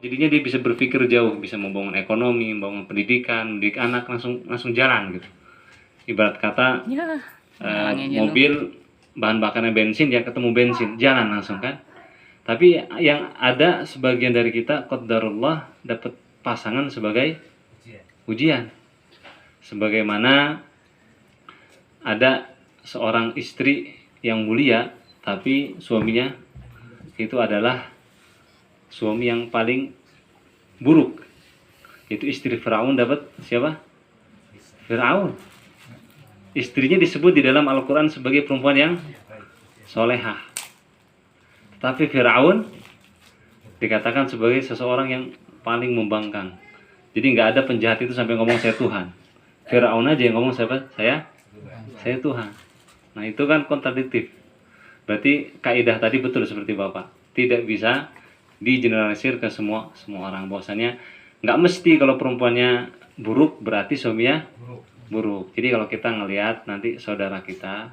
Jadinya dia bisa berpikir jauh, bisa membangun ekonomi, membangun pendidikan, mendidik anak, langsung jalan gitu. Ibarat kata mobil bahan bakarnya bensin, ya ketemu bensin, jalan langsung kan. Tapi yang ada sebagian dari kita qadarullah dapat pasangan sebagai ujian. Sebagaimana ada seorang istri yang mulia tapi suaminya itu adalah suami yang paling buruk. Itu istri Firaun dapat siapa? Firaun. Istrinya disebut di dalam Al-Quran sebagai perempuan yang solehah. Tapi Firaun dikatakan sebagai seseorang yang paling membangkang. Jadi nggak ada penjahat itu sampai ngomong saya Tuhan. Firaun aja yang ngomong siapa? Saya Tuhan. Nah itu kan kontradiktif. Berarti kaidah tadi betul seperti Bapak. Tidak bisa digeneralisir ke semua orang. Bahwasanya nggak mesti kalau perempuannya buruk berarti suaminya buruk. Jadi kalau kita ngelihat nanti saudara kita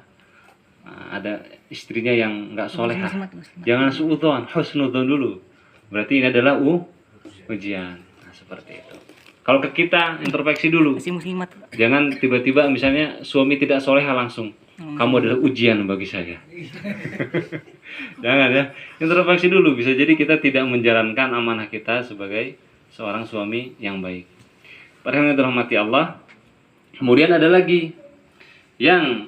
ada istrinya yang nggak solehah, jangan suudzon, husnudzon dulu. Berarti ini adalah ujian. Nah, seperti itu. Kalau ke kita introspeksi dulu. Jangan tiba-tiba misalnya suami tidak solehah langsung. Kamu adalah ujian bagi saya. Jangan ya. Introspeksi dulu, bisa jadi kita tidak menjalankan amanah kita sebagai seorang suami yang baik. Padahal yang dirahmati Allah. Kemudian ada lagi yang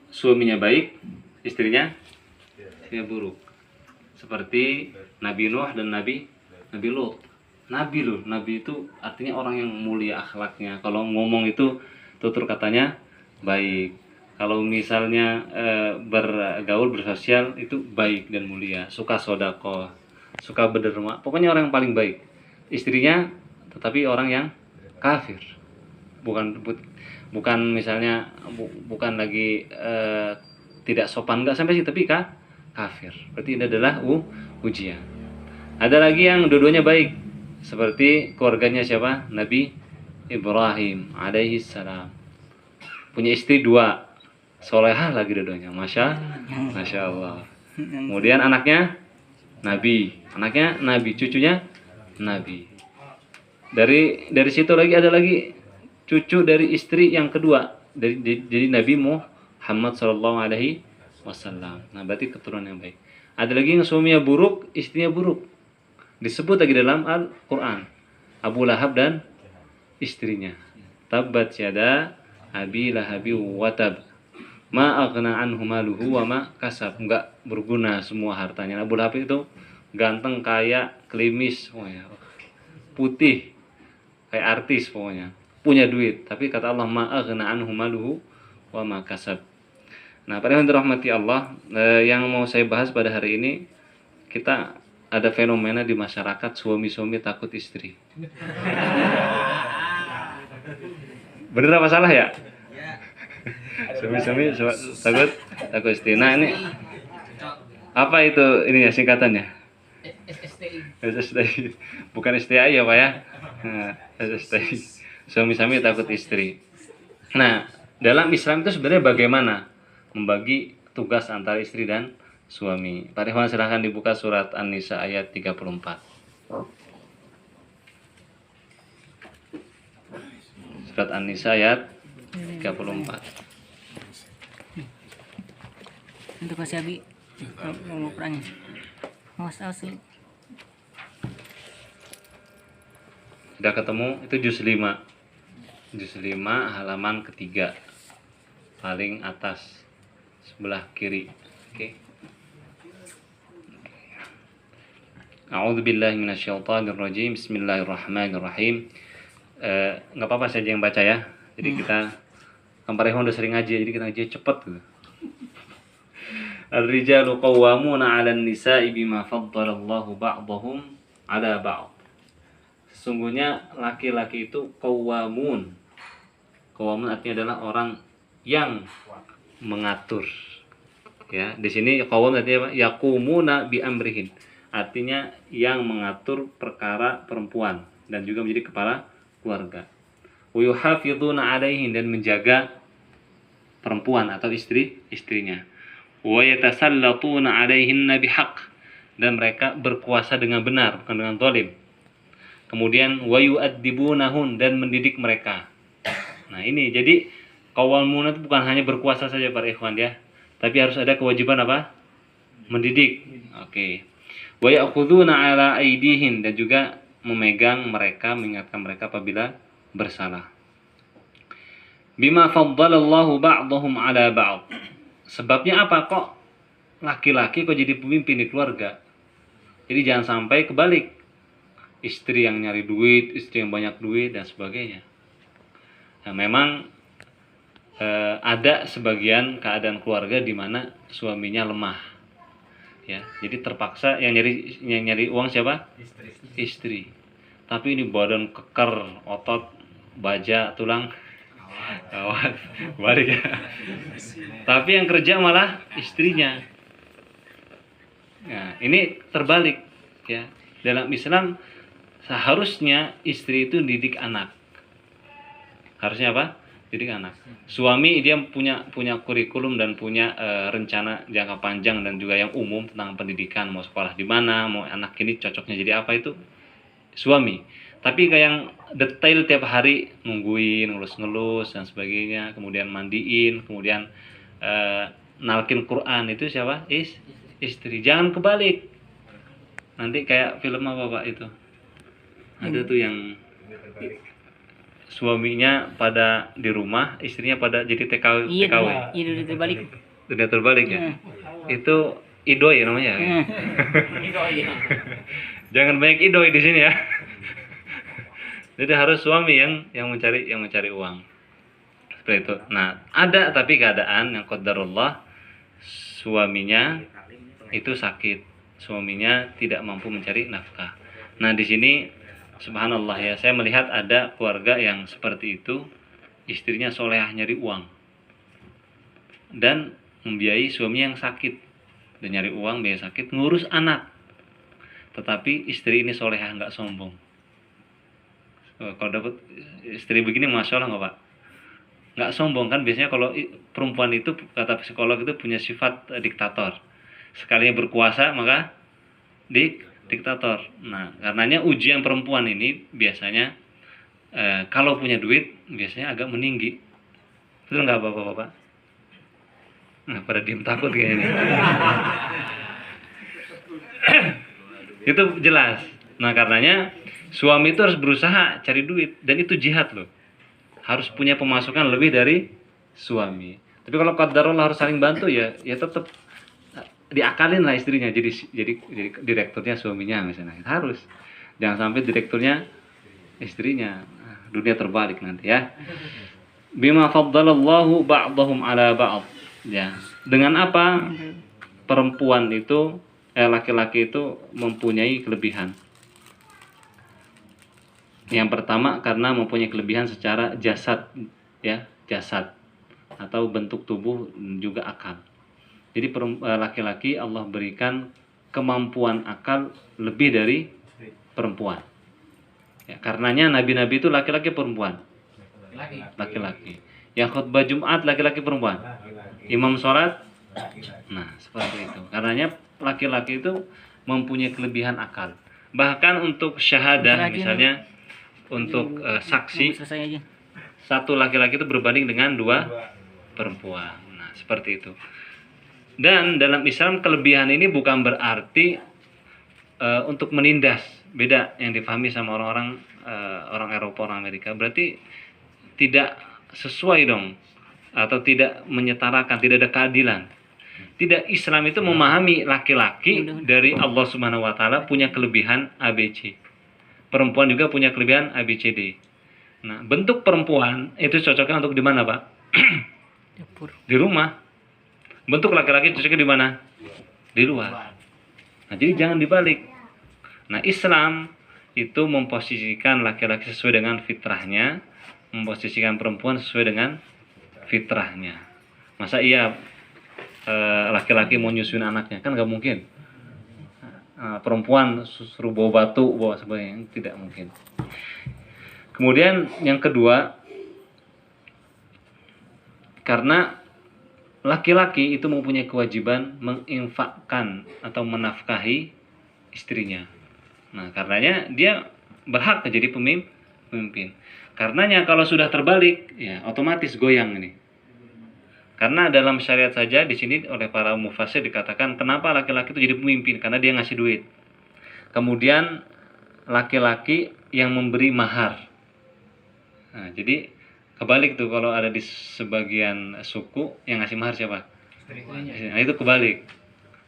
suaminya baik, istrinya buruk. Seperti Nabi Nuh dan Nabi Lut. Nabi itu artinya orang yang mulia akhlaknya. Kalau ngomong itu tutur katanya baik. Kalau misalnya bergaul bersosial itu baik dan mulia, suka sodako, suka berderma. Pokoknya orang yang paling baik. Istrinya tetapi orang yang kafir. Bukan misalnya bukan lagi tidak sopan, enggak sampai sih, tapi kafir. Berarti ini adalah ujian. Ada lagi yang dua-duanya baik, seperti keluarganya siapa? Nabi Ibrahim alaihi salam. Punya istri 2, solehah lagi dua-duanya, masya Allah. Kemudian anaknya Nabi, cucunya Nabi. Dari situ lagi ada lagi cucu dari istri yang kedua, jadi Nabi Muhammad Shallallahu Alaihi Wasallam. Nah berarti keturunan yang baik. Ada lagi yang suaminya buruk, istrinya buruk. Disebut lagi dalam Al-Quran, Abu Lahab dan istrinya. Tabbat yada abi lahabi watab, ma aghna anhu maluhu wa ma kasab. Enggak berguna semua hartanya. Abu Lahab itu ganteng, kaya, klimis, putih, kayak artis pokoknya, punya duit, tapi kata Allah ma aghna anhu maluhu wa ma kasab. Nah, pada yang dirahmati Allah, yang mau saya bahas pada hari ini, kita ada fenomena di masyarakat suami-suami takut istri. Bener apa salah ya? Suami-suami takut istri. Nah, ini apa itu ininya singkatannya? SSTI. Bukan STI ya Pak ya? Nah, SSTI. Suami-suami takut istri. Nah, dalam Islam itu sebenarnya bagaimana membagi tugas antara istri dan suami? Pak Rehwan silahkan dibuka surat An-Nisa ayat 34. Surat An-Nisa ayat 34. Untuk Mas Abi mau perangin. Mas asli. Sudah ketemu? Itu juz 5. Juz 5 halaman ketiga. Paling atas sebelah kiri. Oke. A'udzubillahi minasyaitonirrajim. Bismillahirrahmanirrahim. Enggak apa-apa saja yang baca ya. Jadi kita Kamparehon udah sering ngaji, jadi kita ngaji cepet gitu. Ar-rijalu qawwamuna 'alan nisa'i bima faddalallahu ba'dahum 'ala ba'd. Sesungguhnya laki-laki itu qawwamun. Qawwamun artinya adalah orang yang mengatur. Ya, di sini qawwam artinya apa? Yaqumuna bi amrihin. Artinya yang mengatur perkara perempuan dan juga menjadi kepala keluarga. Wa yuhafizuna 'alaihin, dan menjaga perempuan atau istrinya. Wa yatasallatuna 'alaihinna bihaq, dan mereka berkuasa dengan benar, bukan dengan zalim. Kemudian wa yu'adzibunahun, dan mendidik mereka. Nah, ini jadi qawwamuna itu bukan hanya berkuasa saja para ikhwan ya, tapi harus ada kewajiban apa? Mendidik. Oke. Wa ya'khuduna 'ala aydihim, dan juga memegang mereka, mengingatkan mereka apabila bersalah. Bima faddalallahu ba'dahum 'ala ba'd. Sebabnya apa kok laki-laki kok jadi pemimpin di keluarga? Jadi jangan sampai kebalik. Istri yang nyari duit, istri yang banyak duit dan sebagainya. Nah, memang ada sebagian keadaan keluarga di mana suaminya lemah. Ya, jadi terpaksa yang nyari uang siapa? Istri. Tapi ini badan keker, otot, baja, tulang, kawat, balik ya. Tapi yang kerja malah istrinya. Nah, ini terbalik ya. Dalam Islam seharusnya istri itu didik anak. Harusnya apa? Didik anak. Suami dia punya kurikulum dan punya rencana jangka panjang dan juga yang umum tentang pendidikan, mau sekolah di mana, mau anak ini cocoknya jadi apa, itu suami. Tapi kayak yang detail tiap hari nungguin, ngelus-ngelus dan sebagainya, kemudian mandiin, kemudian nalkin Quran, itu siapa? Istri. Jangan kebalik. Nanti kayak film apa Pak itu? Ada tuh yang suaminya pada di rumah, istrinya pada jadi TKW. Iya, udah terbalik. Udah terbalik ya. Itu idoi namanya. Ya? Jangan banyak idoi di sini ya. Jadi harus suami yang mencari uang. Seperti itu. Nah, ada tapi keadaan yang qadarullah suaminya itu sakit. Suaminya tidak mampu mencari nafkah. Nah, di sini subhanallah ya, saya melihat ada keluarga yang seperti itu, istrinya solehah nyari uang dan membiayai suaminya yang sakit, dan nyari uang biaya sakit ngurus anak, tetapi istri ini solehah, nggak sombong. Kalau dapat istri begini masya Allah nggak Pak? Nggak sombong kan, biasanya kalau perempuan itu kata psikolog itu punya sifat diktator, sekalinya berkuasa maka diktator. Nah, karenanya ujian perempuan ini biasanya kalau punya duit biasanya agak meninggi. Betul nggak Bapak-bapak? Nah, pada diem takut kayaknya. Itu jelas. Nah, karenanya suami itu harus berusaha cari duit, dan itu jihad loh. Harus punya pemasukan lebih dari suami. Tapi kalau qadarullah harus saling bantu ya tetap diakalin lah istrinya jadi direkturnya suaminya misalnya. Harus, jangan sampai direkturnya istrinya. Dunia terbalik nanti ya. Bima faddalallahu ba'dahum 'ala ba'd. Ya, dengan apa perempuan itu laki-laki itu mempunyai kelebihan. Yang pertama karena mempunyai kelebihan secara jasad ya, jasad atau bentuk tubuh juga akal. Jadi laki-laki Allah berikan kemampuan akal lebih dari perempuan. Ya, karenanya nabi-nabi itu laki-laki perempuan. Laki-laki. Yang khutbah Jumat laki-laki perempuan. Imam sholat. Nah, seperti itu. Karenanya laki-laki itu mempunyai kelebihan akal. Bahkan untuk syahadah misalnya untuk saksi, satu laki-laki itu berbanding dengan 2 perempuan. Nah, seperti itu. Dan dalam Islam kelebihan ini bukan berarti untuk menindas. Beda yang difahami sama orang-orang orang Eropa, orang Amerika. Berarti tidak sesuai dong, atau tidak menyetarakan, tidak ada keadilan. Tidak, Islam itu memahami laki-laki dari Allah Subhanahu wa taala punya kelebihan ABC. Perempuan juga punya kelebihan ABCD. Nah, bentuk perempuan itu cocoknya untuk di mana, Pak? Di rumah. Bentuk laki-laki cocoknya di mana? Di luar. Nah, jadi jangan dibalik. Nah, Islam itu memposisikan laki-laki sesuai dengan fitrahnya, memposisikan perempuan sesuai dengan fitrahnya. Masa iya laki-laki mau nyusuin anaknya? Kan nggak mungkin. Perempuan suruh bawa batu, bawa sebagainya, tidak mungkin. Kemudian yang kedua, karena laki-laki itu mempunyai kewajiban menginfakkan atau menafkahi istrinya. Nah, karenanya dia berhak menjadi pemimpin. Karenanya kalau sudah terbalik, ya otomatis goyang ini. Karena dalam syariat saja di sini oleh para mufassir dikatakan kenapa laki-laki itu jadi pemimpin, karena dia ngasih duit. Kemudian laki-laki yang memberi mahar. Nah, jadi kebalik tuh kalau ada di sebagian suku yang ngasih mahar siapa? Nah, itu kebalik.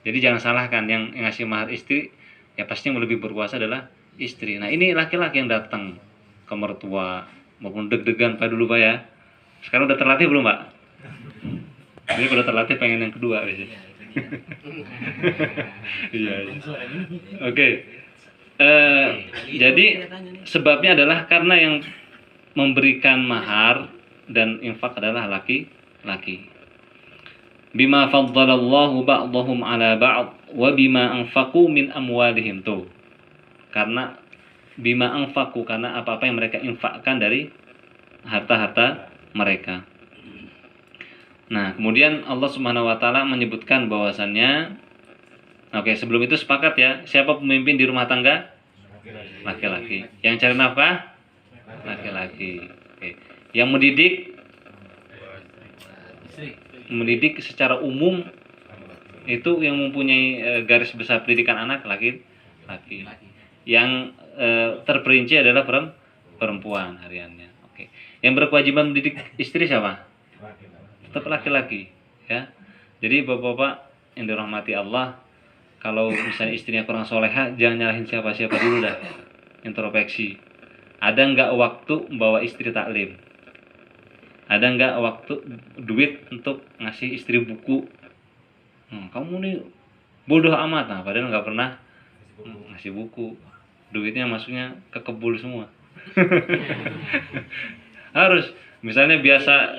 Jadi jangan salahkan yang ngasih mahar istri, ya pasti yang lebih berkuasa adalah istri. Nah, ini laki-laki yang datang ke mertua maupun deg-degan Pak dulu Pak ya. Sekarang udah terlatih belum Pak? Jadi kalau terlatih pengen yang kedua biasanya. Iya. Oke. Jadi sebabnya adalah karena yang memberikan mahar dan infak adalah laki-laki. Bima faddalallahu ba'dahum ala ba'd wa bima anfaqu min amwalihim tuh. Karena bima anfaqu, karena apa-apa yang mereka infakkan dari harta-harta mereka. Nah, kemudian Allah Subhanahu wa taala menyebutkan bahwasannya oke, sebelum itu sepakat ya, siapa pemimpin di rumah tangga? Laki-laki. Yang cari nafkah? Laki-laki. Oke. Yang mendidik secara umum itu yang mempunyai garis besar pendidikan anak laki-laki. Yang terperinci adalah perempuan hariannya. Oke. Yang berkewajiban mendidik istri siapa? Tetap laki-laki, ya. Jadi bapak-bapak yang dirahmati Allah, kalau misalnya istrinya kurang soleha, jangan nyalahin siapa-siapa dulu dah. Introspeksi. Ada nggak waktu bawa istri taklim? Ada nggak waktu duit untuk ngasih istri buku? Kamu nih bodoh amat, nah padahal nggak pernah ngasih buku. Duitnya masuknya ke kebul semua. Harus, misalnya biasa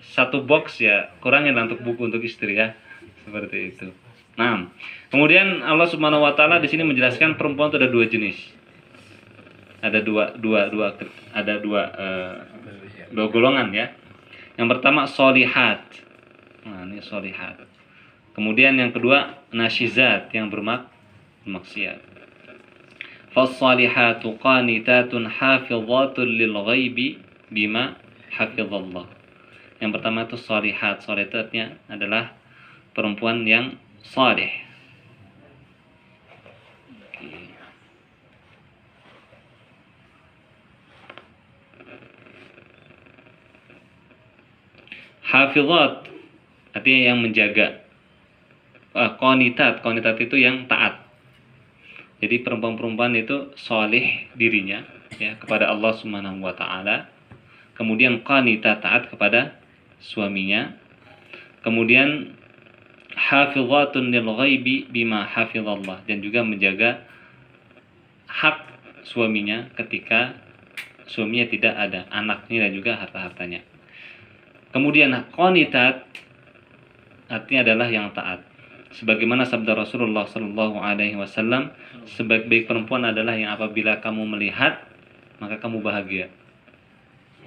satu box ya, kurangin untuk buku untuk istri ya, seperti itu. Nah, kemudian Allah Subhanahu wa taala di sini menjelaskan perempuan itu ada dua jenis. Ada dua golongan ya. Yang pertama solihat. Nah, ini solihat. Kemudian yang kedua nasyizat, yang bermaksiat. Fas-salihatu qanitatun hafizatun lil ghaibi bima hafizallah. Yang pertama itu solihat. Solihatnya adalah perempuan yang salih. Hafizat artinya yang menjaga. Qanitat itu yang taat. Jadi perempuan-perempuan itu salih dirinya ya kepada Allah Subhanahu wa taala. Kemudian qanitat, taat kepada suaminya. Kemudian hafizatun lil ghaibi bima hafizallah, dan juga menjaga hak suaminya ketika suaminya tidak ada, anaknya dan juga harta-hartanya. Kemudian qanitat artinya adalah yang taat. Sebagaimana sabda Rasulullah sallallahu alaihi wasallam, sebaik-baik perempuan adalah yang apabila kamu melihat maka kamu bahagia.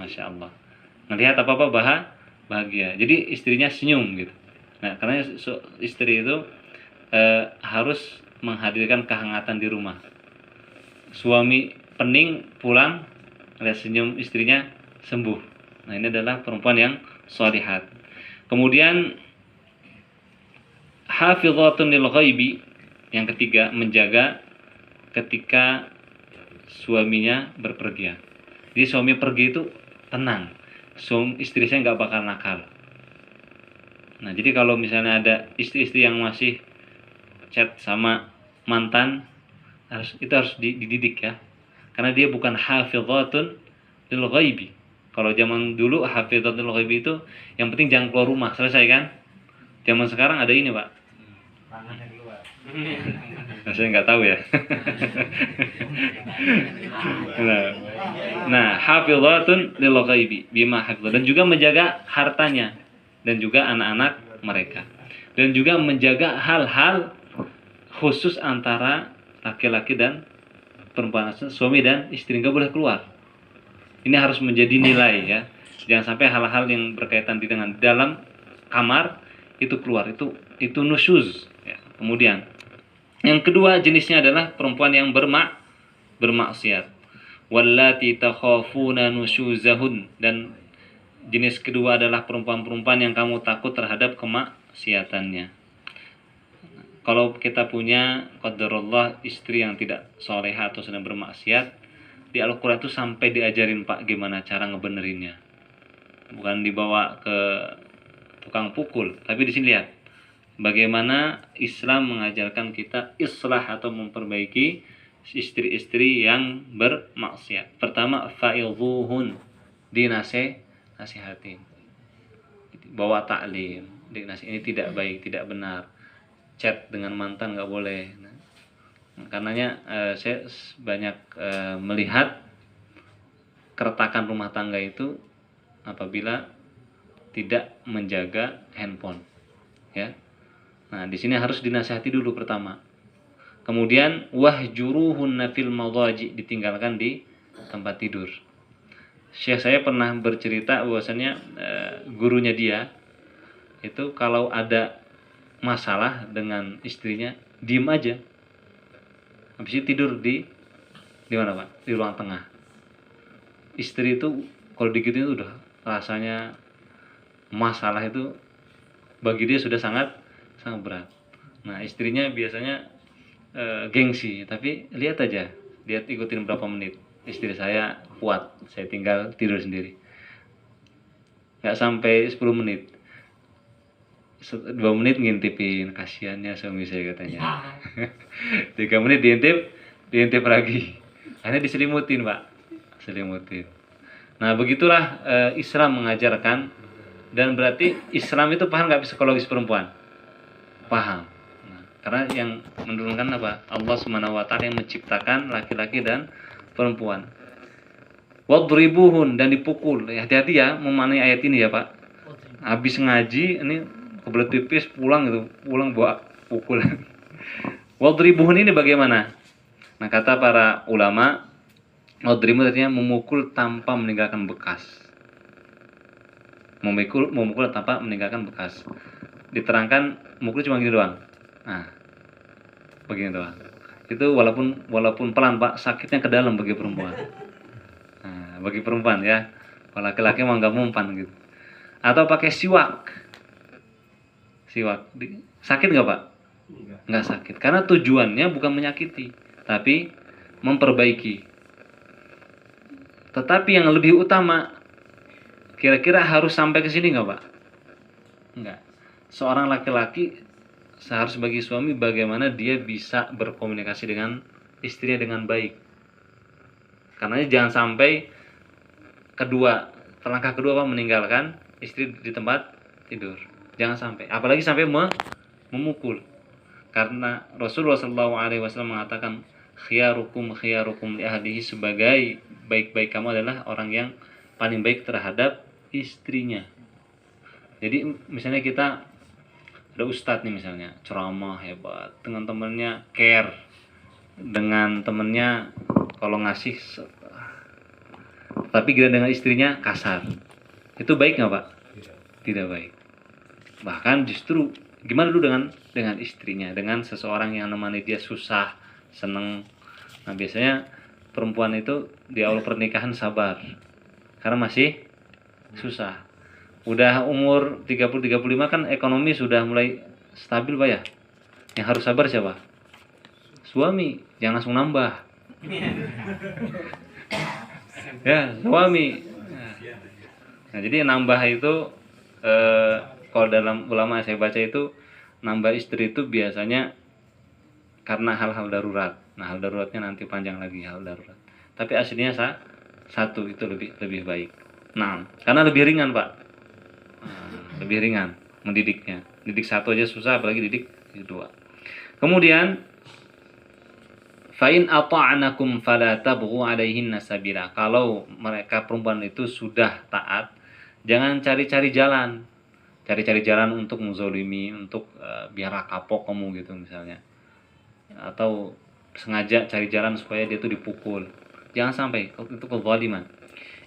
Masya Allah. Melihat apa-apa bahagia. Jadi istrinya senyum gitu. Nah, karena istri itu harus menghadirkan kehangatan di rumah. Suami pening pulang, lihat senyum istrinya sembuh. Nah, ini adalah perempuan yang sholihat. Kemudian hafizatun lil ghaibi, yang ketiga menjaga ketika suaminya berpergian. Jadi suami pergi itu tenang, istri saya nggak bakal nakal. Nah, jadi kalau misalnya ada istri-istri yang masih chat sama mantan, itu harus dididik ya, karena dia bukan hafizatun lil ghaibi. Kalau zaman dulu hafizatun lil ghaibi itu yang penting jangan keluar rumah, selesai kan. Zaman sekarang ada ini Pak, tangannya keluar. Nah, saya nggak tahu ya. Nah, hafizatun lil ghaibi bima hafizah, dan juga menjaga hartanya dan juga anak-anak mereka, dan juga menjaga hal-hal khusus antara laki-laki dan perempuan, suami dan istri, nggak boleh keluar. Ini harus menjadi nilai ya. Jangan sampai hal-hal yang berkaitan dengan dalam kamar itu keluar, itu nusyuz ya. Kemudian yang kedua jenisnya adalah perempuan yang bermaksiat. wallati takhafuna nusyuzahun, dan jenis kedua adalah perempuan-perempuan yang kamu takut terhadap kemaksiatannya. Kalau kita punya qadarullah istri yang tidak soleha atau sedang bermaksiat, di Al-Quran itu sampai diajarin Pak gimana cara ngebenerinnya. Bukan dibawa ke tukang pukul, tapi di sini lihat bagaimana Islam mengajarkan kita islah atau memperbaiki istri-istri yang bermaksiat. Pertama, fa'idhuhun, dinasihatin, bawa taklim, ini tidak baik, tidak benar. Chat dengan mantan nggak boleh. Karenanya saya banyak melihat keretakan rumah tangga itu apabila tidak menjaga handphone, ya. Nah, di sini harus dinasihati dulu pertama. Kemudian wahjuruhunna fil madaji, ditinggalkan di tempat tidur. Syekh saya pernah bercerita bahwasanya gurunya dia itu kalau ada masalah dengan istrinya diem aja, habis itu tidur di mana Pak? Di ruang tengah. Istri itu kalau digituin itu udah rasanya masalah itu bagi dia sudah sangat berat. Nah, istrinya biasanya gengsi, tapi lihat aja, lihat ikutin berapa menit. Istri saya kuat, saya tinggal tidur sendiri. Nggak sampai 10 menit. 2 menit ngintipin, kasihannya suami saya katanya. 3 menit diintip lagi. Akhirnya diselimutin Pak, selimutin. Nah, begitulah Islam mengajarkan, dan berarti Islam itu paham nggak psikologis perempuan? Paham. Nah, karena yang menurunkan apa? Allah Subhanahu wa taala yang menciptakan laki-laki dan perempuan. Wadribuhun, dan dipukul. Hati-hati ya memahami ayat ini ya Pak. Habis ngaji ini kebelet pipis pulang bawa pukulan. Wadribuhun ini bagaimana? Nah, kata para ulama, wadribuhun artinya memukul tanpa meninggalkan bekas. Memukul tanpa meninggalkan bekas. Diterangkan mukul cuma gini doang. Nah, begini doang. Itu walaupun pelan Pak, sakitnya ke dalam bagi perempuan. Nah, bagi perempuan ya. Kalau laki-laki mah nggak mempan gitu. Atau pakai siwak. Sakit nggak Pak? Nggak sakit. Karena tujuannya bukan menyakiti, tapi memperbaiki. Tetapi yang lebih utama, kira-kira harus sampai ke sini nggak Pak? Enggak. Seorang laki-laki seharusnya bagi suami bagaimana dia bisa berkomunikasi dengan istrinya dengan baik. Karena jangan sampai langkah kedua Pak, meninggalkan istri di tempat tidur. Jangan sampai, apalagi sampai memukul. Karena Rasulullah SAW mengatakan khiyarukum li ahlihi, sebagai baik-baik kamu adalah orang yang paling baik terhadap istrinya. Jadi misalnya kita ada ustadz nih misalnya, ceramah hebat, dengan temennya care, dengan temennya kalau ngasih, tapi dengan istrinya kasar, itu baik nggak Pak? Tidak baik. Bahkan justru gimana dulu dengan istrinya, dengan seseorang yang nemani dia susah, seneng. Nah, biasanya perempuan itu di awal pernikahan sabar karena masih susah. Udah umur 30-35 kan ekonomi sudah mulai stabil Pak ya. Yang harus sabar siapa? Suami, jangan langsung nambah. Ya, suami. Nah, jadi nambah itu kalau dalam ulama saya baca itu, nambah istri itu biasanya karena hal-hal darurat. Nah, hal daruratnya nanti panjang lagi, hal darurat. Tapi aslinya satu itu lebih baik. Nah, karena lebih ringan Pak. Lebih ringan mendidiknya. Didik satu aja susah, apalagi didik dua. Kemudian fa'in ata'anakum fala tabghu 'alaihinna sabila. Kalau mereka perempuan itu sudah taat, jangan cari-cari jalan untuk menzolimi, untuk biar kapok kamu gitu misalnya, atau sengaja cari jalan supaya dia tuh dipukul. Jangan sampai itu kezaliman.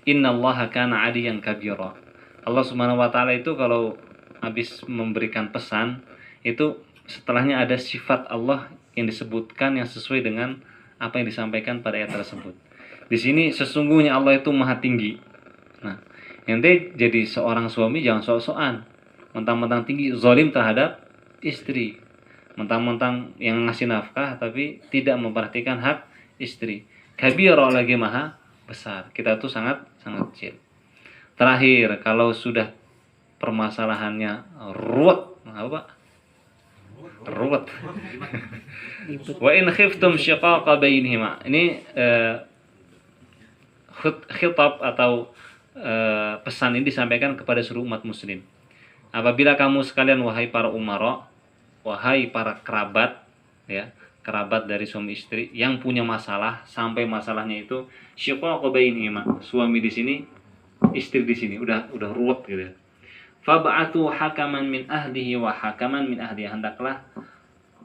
Innallaha kana 'aliyan kabira. Allah Subhanahu wa taala itu kalau habis memberikan pesan itu setelahnya ada sifat Allah yang disebutkan yang sesuai dengan apa yang disampaikan pada ayat tersebut. Di sini sesungguhnya Allah itu maha tinggi. Nah, ente jadi seorang suami jangan sok-sokan, mentang-mentang tinggi, zalim terhadap istri, mentang-mentang yang ngasih nafkah tapi tidak memperhatikan hak istri. Kabira lagi maha besar. Kita tuh sangat sangat kecil. Terakhir, kalau sudah permasalahannya ruwet, apa? Ruwet. Wa in khiftum syiqaqa bainihima. Ini khitab atau pesan ini disampaikan kepada seluruh umat muslim. Apabila kamu sekalian wahai para umara, wahai para kerabat, ya, kerabat dari suami istri yang punya masalah sampai masalahnya itu syiqaqa bainihima, suami di sini, istri di sini, udah ruwet gitu ya. Fab'atu hakaman min ahlihi wa hakaman min ahliha, hendaklah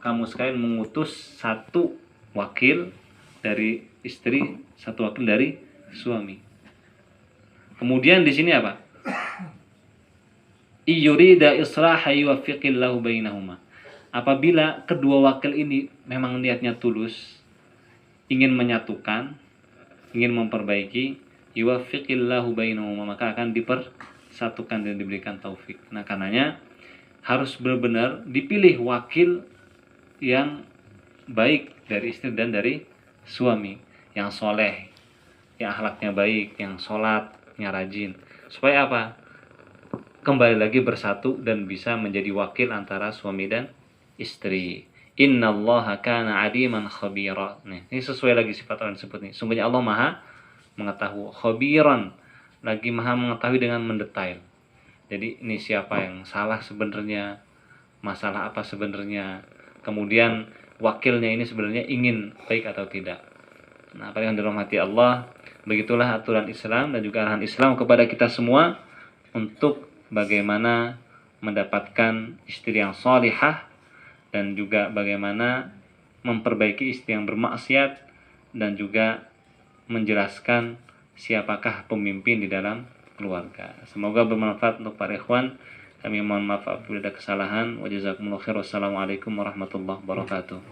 kamu sekalian mengutus satu wakil dari istri, satu wakil dari suami. Kemudian di sini apa? Iyurida islaha yuwaffiqillahu bainahuma. Apabila kedua wakil ini memang niatnya tulus, ingin menyatukan, ingin memperbaiki, yuwaffiqillahu bainahuma, maka akan dipersatukan dan diberikan taufik. Nah, karenanya harus benar-benar dipilih wakil yang baik dari istri dan dari suami, yang soleh, yang akhlaknya baik, yang sholatnya rajin, supaya apa? Kembali lagi bersatu dan bisa menjadi wakil antara suami dan istri. Innallaha kana aliman khabira. Nih, ini sesuai lagi sifat orang disebut nih. Sungguhnya Allah maha mengetahui, khabiran, lagi maha mengetahui dengan mendetail. Jadi ini siapa yang salah sebenarnya, masalah apa sebenarnya, kemudian wakilnya ini sebenarnya ingin baik atau tidak. Nah, apa yang dirahmati Allah, begitulah aturan Islam dan juga arahan Islam kepada kita semua untuk bagaimana mendapatkan istri yang salihah dan juga bagaimana memperbaiki istri yang bermaksiat dan juga menjelaskan siapakah pemimpin di dalam keluarga. Semoga bermanfaat untuk para ikhwan. Kami mohon maaf apabila ada kesalahan. Wa jazakumullahu khairan. Wassalamualaikum warahmatullahi wabarakatuh.